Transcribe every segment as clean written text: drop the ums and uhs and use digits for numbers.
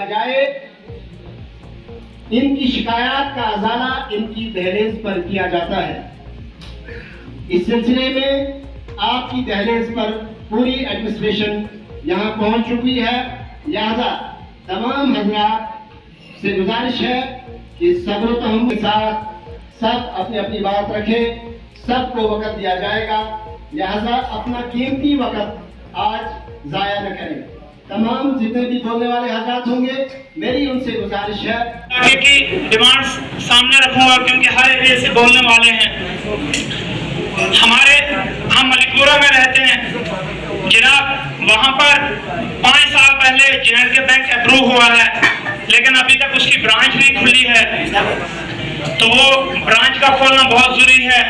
बजाय इनकी शिकायत का अजाला इनकी दहलीज पर किया जाता है। इस सिलसिले में आपकी दहलीज पर पूरी एडमिनिस्ट्रेशन यहाँ पहुंच चुकी है। लिहाजा तमाम हजरात से गुजारिश है कि सब्र तहम्मुल के साथ सब अपनी अपनी बात रखें, सबको वक्त दिया जाएगा। लिहाजा अपना कीमती वक्त आज जाया न करें। तमाम जितने भी बोलने वाले हजरात होंगे, मेरी उनसे गुजारिश है। आगे की डिमांड्स सामने रखूंगा क्योंकि हर एरिया से बोलने वाले हैं। हम मलिकपुरा में रहते हैं जनाब। वहां पर 5 साल पहले JNK बैंक अप्रूव हुआ है, लेकिन अभी तक उसकी ब्रांच नहीं खुली है। तो वो ब्रांच का खोलना बहुत जरूरी है।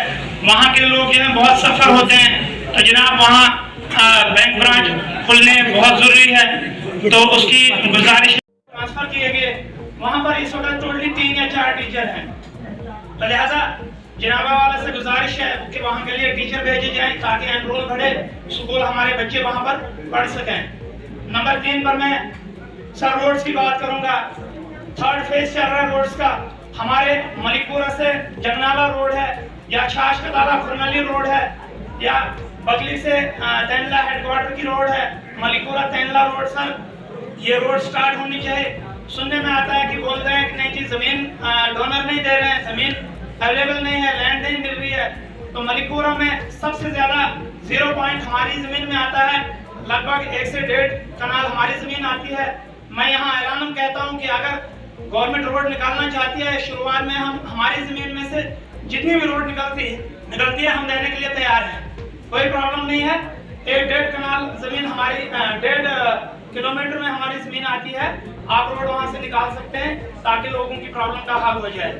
वहाँ के लोग जो हैं बहुत सफर होते हैं, तो जनाब वहाँ बैंक ब्रांच खुलने बहुत जरूरी है। तो उसकी गुजारिश ट्रांसफर किए गए। वहाँ पर इस वक्त टोटली 3 या 4 टीचर हैं। तो लिहाजा जनाबा वाला से गुजारिश है कि वहाँ के लिए टीचर भेजे जाएं ताकि एनरोल बढ़े, स्कूल हमारे बच्चे वहाँ पर पढ़ सकें। नंबर 3 पर मैं सर रोड्स की बात करूँगा। 3rd फेज चल रहा है रोड्स का। हमारे मलिकपुरा से जगनाला रोड है, या छाछ कताला खुरनली रोड है, या बगली से तैनला हेडक्वार्टर की रोड है, मलिकपुरा तैनला रोड। सर ये रोड स्टार्ट होनी चाहिए। सुनने में आता है कि बोल रहे हैं कि नहीं जी जमीन डोनर नहीं दे रहे हैं, जमीन अवेलेबल नहीं है, लैंड नहीं मिल रही है। तो मलिकपुरा में सबसे ज्यादा 0 पॉइंट हमारी जमीन में आता है। लगभग 1 से 1.5 कनाल हमारी जमीन आती है। मैं यहाँ ऐलान कहता हूँ कि अगर गवर्नमेंट रोड निकालना चाहती है, शुरुआत में हम हमारी जमीन में से जितनी भी रोड निकलती है हम देने के लिए तैयार हैं। कोई प्रॉब्लम नहीं है। 1.5 कनाल जमीन हमारी 1.5 किलोमीटर में हमारी जमीन आती है। आप रोड वहां से निकाल सकते हैं ताकि लोगों की प्रॉब्लम का हल हो जाए।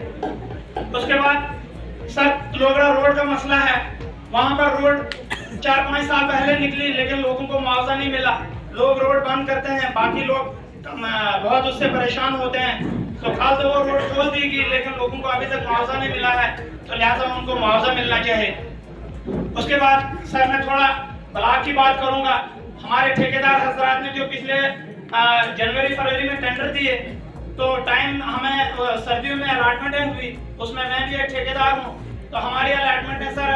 उसके बाद सर लोगड़ा रोड का मसला है। वहां पर रोड 4-5 साल पहले निकली, लेकिन लोगों को मुआवजा नहीं मिला। लोग रोड बंद करते हैं, बाकी लोग बहुत उससे परेशान होते हैं। तो खाल तो वो रोड खोल दी गई, लेकिन लोगों को अभी तक मुआवजा नहीं मिला है। तो लिहाजा उनको मुआवजा मिलना चाहिए। उसके बाद सर मैं थोड़ा ब्लॉक की बात करूंगा। हमारे ठेकेदार हजरात ने जो पिछले जनवरी-फरवरी में टेंडर दिए, तो टाइम हमें सर्दियों में अलॉटमेंटें हुई, उसमें मैं भी एक ठेकेदार हूँ। तो हमारी अलॉटमेंटें सर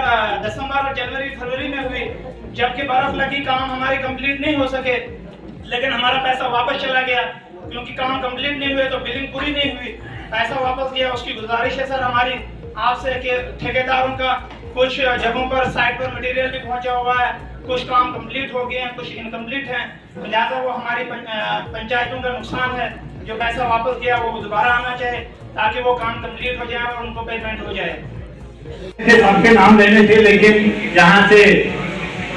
दिसंबर और जनवरी-फरवरी में हुई, जबकि बर्फ लगी, काम हमारी कंप्लीट नहीं हो सके, लेकिन हमारा पैसा वापस चला गया क्योंकि काम कंप्लीट नहीं हुए तो बिलिंग पूरी नहीं हुई, पैसा वापस गया। उसकी गुजारिश है सर हमारी आपसे कि ठेकेदारों का कुछ जगहों पर साइट पर मटेरियल भी पहुंचा हुआ है, कुछ काम कंप्लीट हो गए हैं, कुछ इनकम्प्लीट हैं। तो लिहाजा वो हमारी पंचायतों का नुकसान है। जो पैसा वापस गया वो दोबारा आना चाहिए ताकि वो काम कंप्लीट हो जाए और उनको पेमेंट हो जाए। आपके नाम लेने थे, लेकिन यहाँ से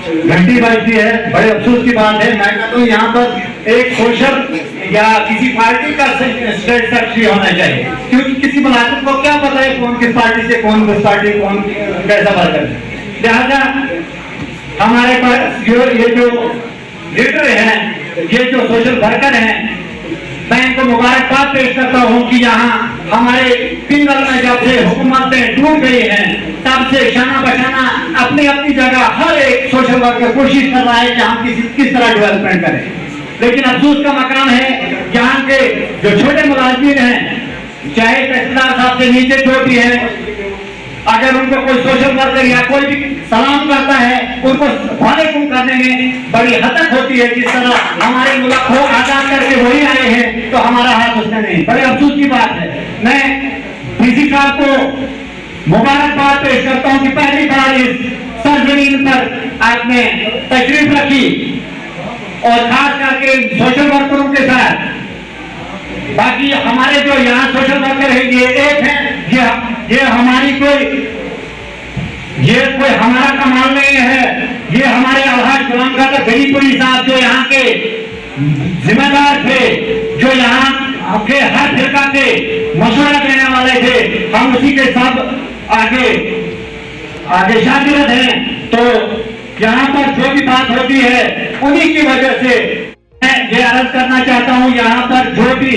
घंटी बजती है। बड़े अफसोस की बात है। मैं कहता हूँ यहाँ पर एक सोशल या किसी पार्टी का स्टेट सेक्रेटरी होना चाहिए, क्योंकि किसी मुलाजिम को क्या पता है कौन किस पार्टी से, कौन किस पार्टी, कौन कैसा वर्कर है। लिहाजा हमारे पास ये जो लीडर हैं, ये जो सोशल वर्कर हैं, मैं इनको मुबारकबाद पेश करता हूँ कि यहाँ हमारे पिंगल में जब से हुकूमतें टूट गई हैं, तब से शाना बशाना अपनी अपनी जगह हर एक सोशल वर्कर कोशिश कर रहा है कि हम किस तरह डेवलपमेंट करें। लेकिन अफसोस का मकाम है यहाँ के जो छोटे मुलाजिम हैं, चाहे तहसीलदार साहब से नीचे जो भी है, अगर उनको कोई सोशल वर्कर या कोई भी सलाम करता है, उनको वालेकुम करने में बड़ी हदत होती है। जिस तरह हमारे मुल्क को आजाद करके वही आए हैं, तो हमारा हाथ उसने नहीं। बड़े अफसोस की बात है। मैं डीसी साहब को मुबारकबाद पेश करता हूँ कि पहली बार इस सरजमीन पर आपने तशरीफ रखी, और खास करके सोशल वर्करों के साथ। बाकी हमारे जो यहाँ सोशल वर्कर है, ये एक है, ये हमारी कोई हमारा कमाल नहीं है। ये हमारे अलहाज गुलाम कादर गरीपुरी साहब जो यहाँ के जिम्मेदार थे, जो यहाँ के हर फिरका के मशवरा देने वाले थे, हम उसी के सब आगे शागिर्द हैं। तो यहाँ पर जो भी बात होती है उन्हीं की वजह से मैं ये अर्ज करना चाहता हूँ, यहाँ पर जो भी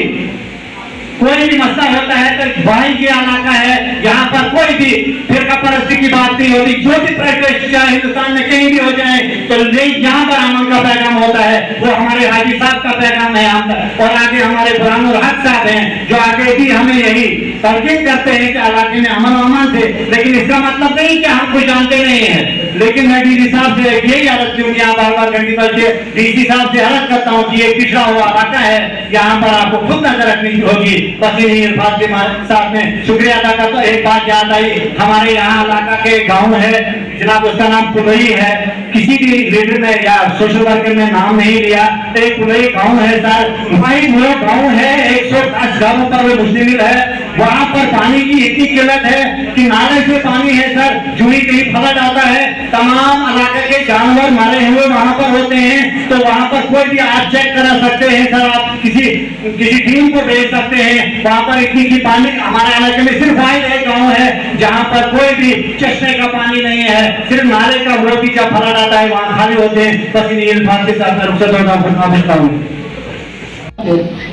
कोई भी मसला होता है तो भाई ये इलाका है, यहाँ पर कोई भी फिरका परस्ती की बात नहीं होती। जो भी प्रोटेस्ट चाहे हिंदुस्तान में कहीं भी हो जाए तो यहाँ पर अमन का पैगाम होता है, वो हमारे हाजी साहब का पैगाम है यहाँ पर। और आगे हमारे बुरहान उल हक साहब हैं जो आगे भी हमें यही तलकीन करते हैं कि इलाके में अमन अमान थे। लेकिन इसका मतलब नहीं कि हम कुछ जानते नहीं है। लेकिन मैं डीसी साहब से यही अर्ज क्यों यहाँ बार बार घंटी पर डीसी साहब से अर्ज करता हूँ कि ये पिछड़ा हुआ इलाका है, यहाँ पर आपको खुद नजर रखनी होगी। बस इन्हीं अल्फाज के साथ में शुक्रिया अदा करता हूँ। एक बात याद आई, हमारे यहाँ इलाका के गाँव है जनाब, उसका नाम पुलई है। किसी भी लीडर ने या सोशल वर्कर ने नाम नहीं लिया। एक पुलई गांव है सर, वही वो गांव है 110 गांवों पर वो मुश्तमिल है। वहां पर पानी की इतनी किल्लत है कि नाले से पानी है सर, जुड़ी कहीं फंसा जाता है। तमाम इलाके के जानवर मारे हुए वहां पर होते हैं। तो वहां पर कोई भी आप चेक करा सकते हैं सर, आप किसी टीम को भेज सकते हैं। वहां पर इतनी की पानी, हमारे इलाके में सिर्फ एक गाँव है जहाँ पर कोई भी चश्मे का पानी नहीं है, सिर्फ नाले का वो भी जब फला जाता है वहां खाली होते हैं। बस इन अल्फाज के साथ मैं रुखसत होता हूँ।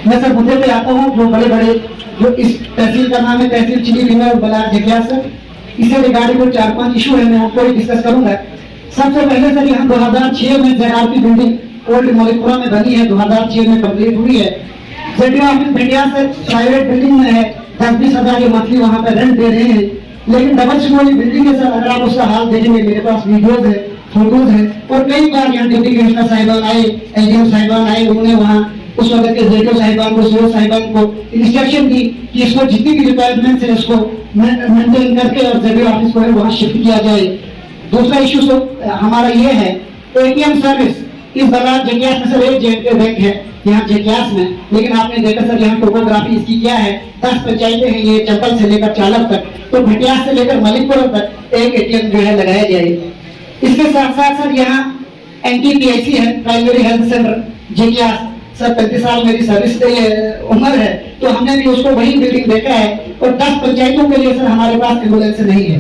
मैं सर मुद्दे पे आता हूँ। जो बड़े बड़े जो इस तहसील का नाम है तहसील चिली रिंगर और बलाक झकियास सर, इससे रिगार्डिंग को 4-5 इशू है, मैं उनको ही डिस्कस करूंगा। सबसे पहले सर यहाँ 2006 में ZRP बिल्डिंग ओल्ड मौलिकपुरा में बनी है, 2006 में कंप्लीट हुई है। जेडीओ ऑफिस भिंडिया से प्राइवेट बिल्डिंग में है, 10-20 हजार मंथली वहाँ पे रेंट दे रहे हैं। लेकिन डबल स्टोरी बिल्डिंग है सर, अगर आप उसका हाल देखेंगे, मेरे पास वीडियोज है, फोटोज है। और कई बार यहाँ डिप्टी कमिश्नर साहिबान आए, एडीएम साहिबान आए, उन्होंने वहाँ उस वक्त के जेडीओ साहिबान को, सीओ साहिबान को इंस्ट्रक्शन दी कि इसको जितनी भी रिक्वायरमेंट है उसको मेंटेन करके और जेडीओ ऑफिस को है वहाँ शिफ्ट किया जाए। दूसरा इशू तो हमारा ये है एटीएम सर्विस। इस बलाक झकियास में सर एक जेके बैंक है यहाँ झकियास में, लेकिन आपने देखा सर यहाँ टोपोग्राफी इसकी क्या है, 10 पंचायतें हैं ये, चंबल से लेकर चालक तक, तो भटियास से लेकर मलिकपुर तक एक एटीएम जो है लगाया जाए। इसके साथ साथ सर यहाँ NTPIC है, प्राइमरी हेल्थ सेंटर झकियास सर, 35 साल मेरी सर्विस उम्र है, तो हमने भी उसको वही बिल्डिंग देखा है। और 10 पंचायतों के लिए सर हमारे पास एम्बुलेंस नहीं है।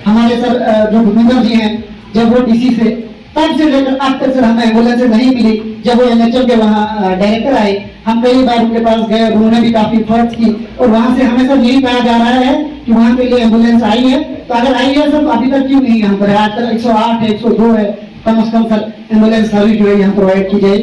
हमारे सर जो भूपेंद्र जी हैं, जब वो डीसी से तब से लेकर अब तक सर हमें एम्बुलेंस नहीं मिली। जब वो NHM के वहाँ डायरेक्टर आए, हम कई बार उनके पास गए, उन्होंने भी काफी फर्ज की और वहाँ से हमें सर यही कहा जा रहा है कि वहाँ के लिए एम्बुलेंस आई है। तो अगर आई है सर, अभी तक क्यों नहीं यहाँ पर है? आज तक 108 102 है, कम से कम सर एम्बुलेंस सर्विस जो है यहाँ प्रोवाइड की जाए।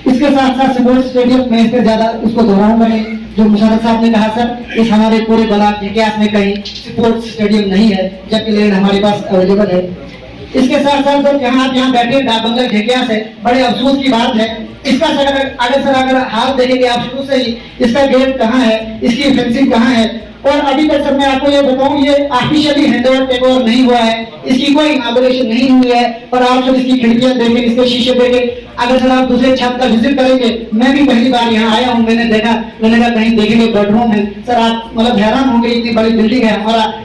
इसके साथ साथ स्पोर्ट्स स्टेडियम में इससे ज्यादा उसको दोहराऊंगा नहीं, जो मुशर्रफ साहब ने कहा सर, इस हमारे पूरे बलाक झकियास में कहीं स्पोर्ट्स स्टेडियम नहीं है, जबकि लैंड हमारे पास अवेलेबल है। इसके साथ साथ सर जहाँ आप यहाँ बैठे डाक बंगला झकियास है, बड़े अफसोस की बात है। इसका सर अगर हाल देखेंगे आप शुरू से ही, इसका गेट कहाँ है, इसकी फेंसिंग कहाँ है, और अभी तक सर मैं आपको ये बताऊं, ये ऑफिशियली हैंडओवर टेक ओवर नहीं हुआ है, इसकी कोई इनॉग्रेशन नहीं हुई है। और आप सर इसकी खिड़कियां देखें, इसके शीशे देखें। अगर सर आप दूसरे छत का विजिट करेंगे, मैं भी पहली बार यहाँ आया हूँ, मैंने कहा कहीं देखेंगे बेडरूम है सर, आप मतलब हैरान होंगे, इतनी बड़ी बिल्डिंग है,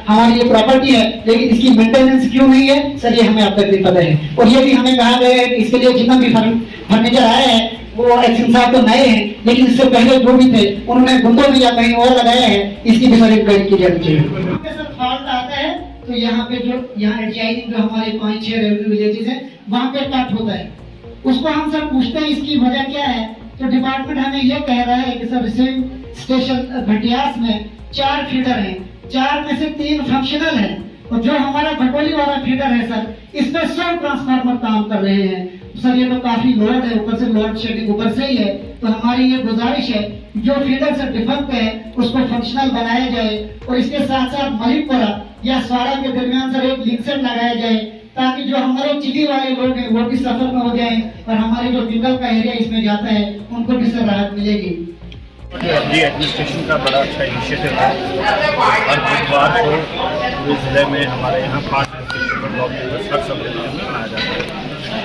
हमारी ये प्रॉपर्टी है, लेकिन इसकी मेंटेनेंस क्यों नहीं है सर, ये हमें अब तक नहीं पता है। और ये भी हमें कहा गया है कि इसके लिए जितना भी फर्नीचर आया है वो एक्शन साहब तो नए हैं, लेकिन इससे पहले जो भी थे उन्होंने गुंडों में या कहीं और लगाया है, इसकी भी सर गाइड की जानी चाहिए। सर फॉल्ट आता है तो यहाँ पे जो यहाँ एडजाइनिंग जो हमारे 5-6 रेवेन्यू विलेजेस हैं वहाँ पे कट होता है, उसको हम सर पूछते हैं इसकी वजह क्या है, तो डिपार्टमेंट हमें ये कह रहा है कि सर रिसीविंग स्टेशन भटियास में 4 फीडर हैं, 4 में से 3 फंक्शनल हैं, और जो हमारा भटोली वाला फीडर है सर, इसमें 100 ट्रांसफार्मर काम कर रहे हैं सर। ये तो काफी लोड है, ऊपर से लोड शेडिंग ऊपर से ही है। तो हमारी ये गुजारिश है जो फीडर से डिफेक्ट है उसको फंक्शनल बनाया जाए, और इसके साथ साथ मलिकपुरा या स्वारा के दरमियान सर एक लिंकसेट लगाया जाए, ताकि जो हमारे चिली वाले लोग हैं वो भी सफर में हो जाएं, और हमारे जो जंगल का एरिया इसमें जाता है उनको भी सर राहत मिलेगी। ये एडमिनिस्ट्रेशन का बड़ा अच्छा इनिशिएटिव है। हर बुधवार को पूरे ज़िले में हमारे यहाँ 5 लोकेशन पर ब्लॉक दिवस हर सब में मनाया जाता है,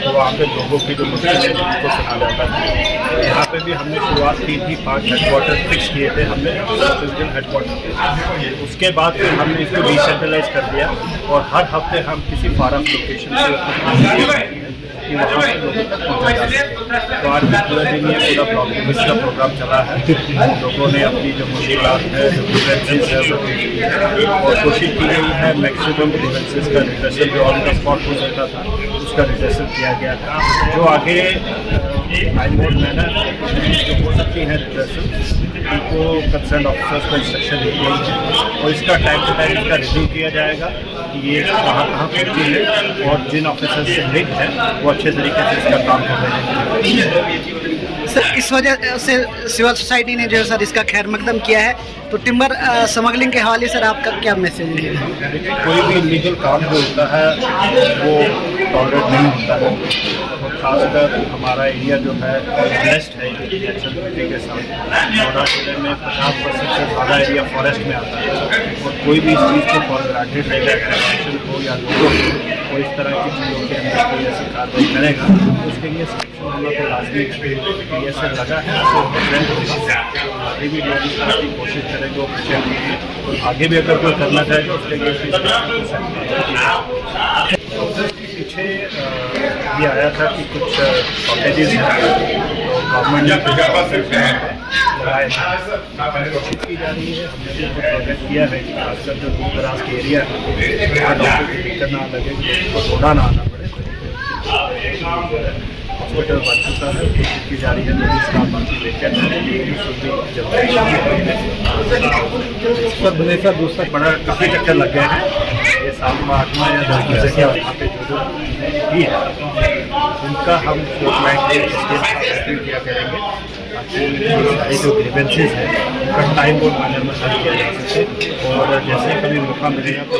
तो वहाँ पे लोगों की जो मुश्किलें हैं उनको सुना जाता है। यहाँ पे भी हमने शुरुआत की थी, 5 हेडक्वार्टर फिक्स किए थे हमने, फिजिकल हेडक्वार्टर। उसके बाद फिर हमने इसको डिसेंट्रलाइज कर दिया, और हर हफ्ते हम किसी फारम लोकेशन से कि वहाँ पे लोगों तक पहुँचा जाए। तो आज पूरा दिन ये पूरा ब्लॉक का प्रोग्राम चला है। लोगों ने अपनी जो मुश्किलात है, जो ग्रीवेंसेस है, और कोशिश की गई है मैक्सिमम ग्रीवेंसेस का रिड्रेसल जो ऑन द स्पॉट हो सकता था उसका रिड्रेसल किया गया था। जो आगे टाइम बोर्ड मैनर जो हो सकती हैं रिड्रेसल, उनको कंसर्न ऑफिसर्स को इंस्ट्रक्शन दी गई है और इसका टाइम टू टाइम इसका रिव्यू किया जाएगा कि ये कहाँ कहाँ पहुँची है और जिन ऑफिसर्स से लिंक है वो अच्छे तरीके से इसका काम कर रहे हैं। सर इस वजह से सिविल सोसाइटी ने जो है सर इसका खैर मकदम किया है, तो टिम्बर स्मगलिंग के हवाले सर आपका क्या मैसेज है? देखिए, कोई भी इलीगल काम जो होता है वो टॉलरेट नहीं होता है और खासकर हमारा एरिया जो है फॉरेस्ट है नेचुरल ब्यूटी के साथ। नोएडा जिले में 50% से ज़्यादा एरिया फॉरेस्ट में आता है और कोई भी इस चीज़ को फॉर ग्रांटेड लेगा, एग्रीकल्चर हो या लोगों को इस तरह की चीज़ों के अंदर कोई ऐसी कार्रवाई करेगा तो उसके लिए सैंक्शन होना तो लाजमी है। ऐसे लगा है आगे भी लोग इस तरह की कोशिश करेंगे वो पीछे और आगे भी अगर कोई करना चाहे तो उसके लिए पीछे ये आया था कि कुछ कॉलेजेस हैं तो गवर्नमेंट ने लगाए कोशिश की जा रही है। हमने भी कुछ प्रोजेक्ट किया है कि खासकर जो दूर दराज के एरिया है वहाँ डॉक्टर की दिक्कत ना लगे, उसको ढूंढा ना आना पड़े। हॉस्पिटल बन चुका है, कोशिश की जा रही है तो इसका बाकी लेकर इस पर भुवनेश्वर दूसरा बड़ा काफ़ी चक्कर लग गए हैं। ये 7वां 8वां या 10वां से क्या वहाँ पे जो भी है उनका हम किया करेंगे ताकि जो ग्रीवेंसेस हैं उनका टाइम बोर्ड मैनर में हल किया जा सके और जैसे कभी मौका मिलेगा तो